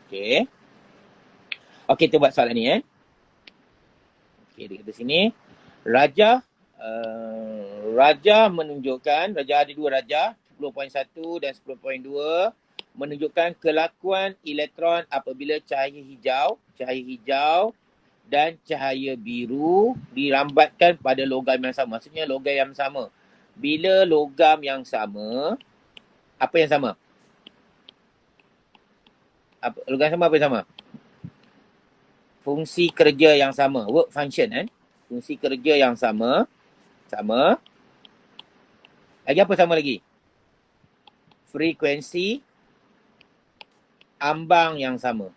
Okey. Okey, kita buat soalan ni Okey, dia kata sini, Raja Raja menunjukkan, Raja ada dua Raja, 10.1 dan 10.2, menunjukkan kelakuan elektron apabila cahaya hijau dan cahaya biru dirambatkan pada logam yang sama. Maksudnya logam yang sama. Bila logam yang sama, apa yang sama? Logam sama apa yang sama? Fungsi kerja yang sama. Work function Fungsi kerja yang sama. Lagi apa sama lagi? Frekuensi ambang yang sama.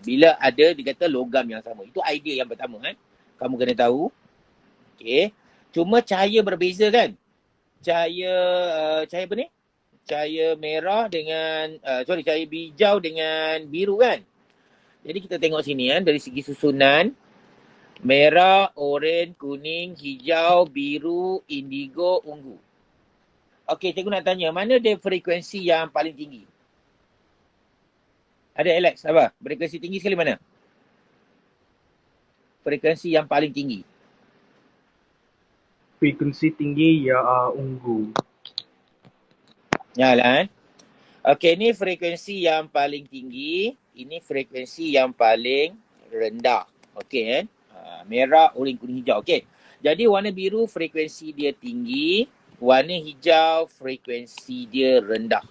Bila ada dikata logam yang sama. Itu idea yang pertama Kamu kena tahu. Okey. Cuma cahaya berbeza kan? Cahaya apa ni? Cahaya merah dengan cahaya hijau dengan biru kan? Jadi kita tengok sini dari segi susunan merah, oranye, kuning, hijau, biru, indigo, ungu. Okey, cikgu nak tanya, mana dia frekuensi yang paling tinggi? Ada Alex, apa? Frekuensi tinggi sekali mana? Frekuensi yang paling tinggi. Frekuensi tinggi ya ungu. Yalah Okey, ni frekuensi yang paling tinggi, ini frekuensi yang paling rendah. Okey merah, oranye, kuning, hijau. Okey. Jadi warna biru frekuensi dia tinggi, warna hijau frekuensi dia rendah.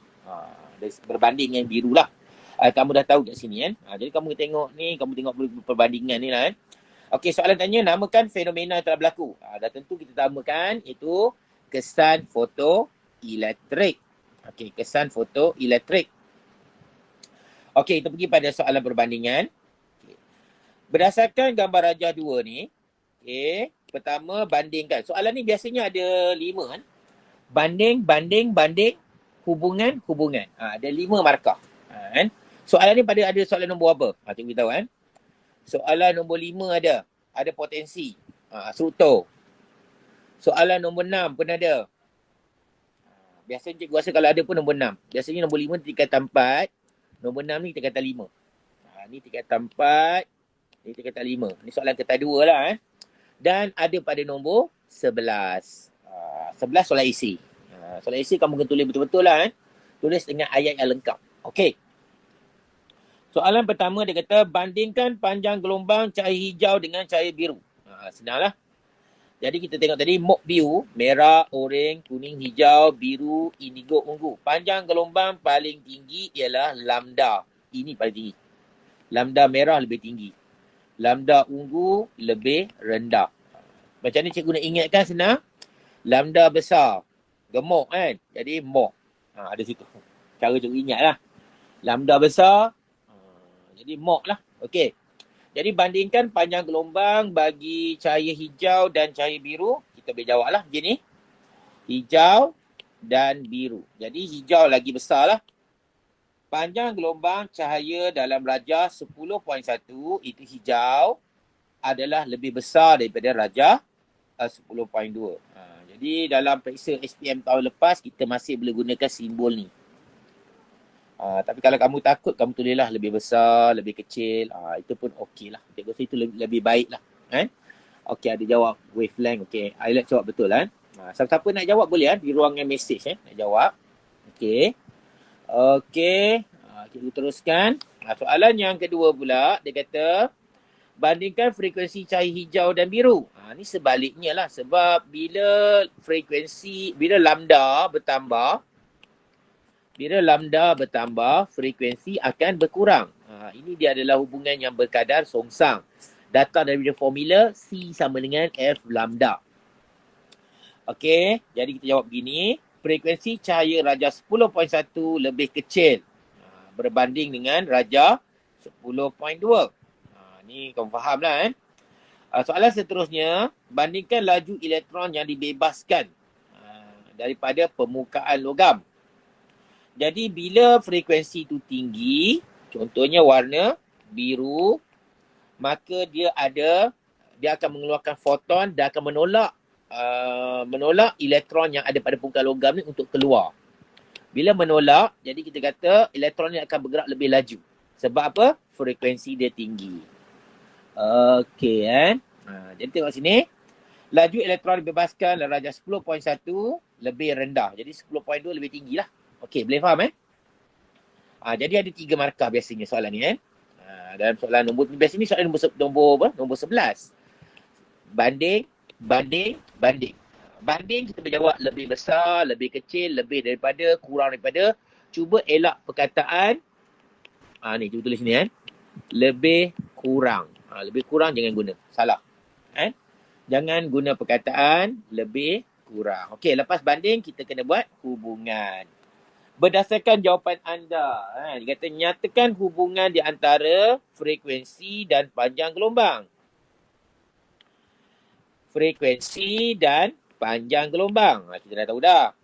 Berbanding dengan biru lah. Kamu dah tahu kat sini jadi kamu tengok ni, kamu tengok perbandingan ni lah Okey, soalan tanya, namakan fenomena yang telah berlaku. Dah tentu kita namakan itu kesan fotoelektrik. Okey, kesan fotoelektrik. Okey, kita pergi pada soalan perbandingan. Okay. Berdasarkan gambar Raja 2 ni, pertama bandingkan. Soalan ni biasanya ada 5 Banding, hubungan. Ada 5 markah. Soalan ni ada soalan nombor apa? Cikgu beritahu Soalan nombor 5 ada potensi. Struktur. Soalan nombor 6 pun ada. Biasanya cikgu rasa kalau ada pun nombor 6. Biasanya nombor 5 tingkatan 4. Nombor 6 ni tingkatan 5. Ni tingkatan 4. Ni tingkatan 5. Ni soalan kertas 2 lah Dan ada pada nombor 11. 11 soalan isi. Soalan isi kamu kena tulis betul-betul lah Tulis dengan ayat yang lengkap. Okey. Soalan pertama dia kata, bandingkan panjang gelombang cahaya hijau dengan cahaya biru. Senanglah. Jadi kita tengok tadi mock view, merah, oranye, kuning, hijau, biru, indigo, ungu. Panjang gelombang paling tinggi ialah lambda. Ini paling tinggi. Lambda merah lebih tinggi. Lambda ungu lebih rendah. Macam ni cikgu nak ingatkan senang. Lambda besar, gemuk Jadi mock. Ada situ. Cara cikgu ingatlah. Lambda besar, jadi mock lah. Okey. Jadi bandingkan panjang gelombang bagi cahaya hijau dan cahaya biru. Kita boleh jawab lah begini. Hijau dan biru. Jadi hijau lagi besar lah. Panjang gelombang cahaya dalam Raja 10.1 itu hijau adalah lebih besar daripada Raja 10.2. Jadi dalam periksa SPM tahun lepas kita masih boleh gunakan simbol ni. Tapi kalau kamu takut, kamu tulislah lebih besar, lebih kecil. Itu pun okey lah. Cikgu rasa itu lebih baik lah. Okey, ada jawab wavelength. Okey, Ailat jawab betul siapa-siapa nak jawab boleh di ruangan mesej nak jawab. Okey. Okey. Cikgu teruskan. Soalan yang kedua pula, dia kata, bandingkan frekuensi cahaya hijau dan biru. Ni sebaliknya lah. Sebab bila lambda bertambah, frekuensi akan berkurang. Ini dia adalah hubungan yang berkadar songsang. Datang dari formula C sama dengan F lambda. Okey, jadi kita jawab begini. Frekuensi cahaya Raja 10.1 lebih kecil berbanding dengan Raja 10.2. Ni kamu faham lah Soalan seterusnya, bandingkan laju elektron yang dibebaskan daripada permukaan logam. Jadi bila frekuensi itu tinggi, contohnya warna biru, maka dia akan mengeluarkan foton dan akan menolak elektron yang ada pada permukaan logam ni untuk keluar. Bila menolak, jadi kita kata elektron ni akan bergerak lebih laju. Sebab apa? Frekuensi dia tinggi. Okey kan. Jadi tengok sini. Laju elektron dibebaskan darjah 10.1 lebih rendah. Jadi 10.2 lebih tinggi lah. Okey, boleh faham jadi ada 3 markah biasanya soalan ni dalam soalan nombor biasa ni soalan nombor 11. Banding. Banding kita berjawab lebih besar, lebih kecil, lebih daripada, kurang daripada. Cuba elak perkataan. Ni cuba tulis ni lebih kurang. Lebih kurang jangan guna. Salah. Jangan guna perkataan lebih kurang. Okey, lepas banding kita kena buat hubungan. Berdasarkan jawapan anda, dia kata nyatakan hubungan di antara frekuensi dan panjang gelombang. Frekuensi dan panjang gelombang. Kita dah tahu dah.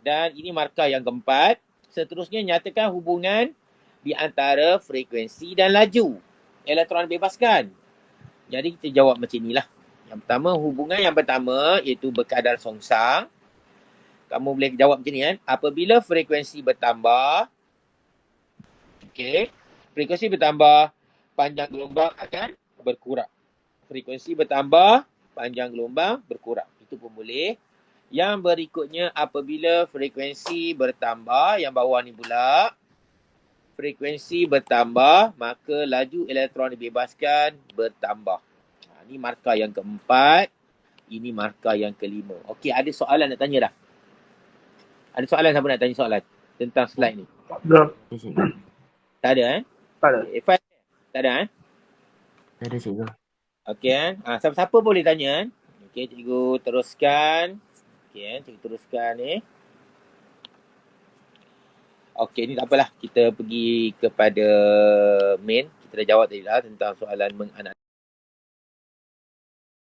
Dan ini markah yang keempat. Seterusnya nyatakan hubungan di antara frekuensi dan laju elektron dibebaskan. Jadi kita jawab macam inilah. Yang pertama, hubungan yang pertama iaitu berkadar songsang. Kamu boleh jawab macam ni apabila frekuensi bertambah, frekuensi bertambah, panjang gelombang akan berkurang. Frekuensi bertambah, panjang gelombang berkurang. Itu pun boleh. Yang berikutnya, apabila frekuensi bertambah, yang bawah ni pula, frekuensi bertambah, maka laju elektron dibebaskan bertambah. Ini markah yang keempat. Ini markah yang kelima. Okey, ada soalan nak tanya dah? Ada soalan siapa nak tanya soalan tentang slide ni? Dah. Tak ada Tak ada. Irfan, tak ada Tak ada cikgu. Okey siapa-siapa boleh tanya Okey, cikgu teruskan. Okey, cikgu teruskan ni. Okey, ni tak apalah. Kita pergi kepada main. Kita dah jawab tadi lah tentang soalan menganalisis.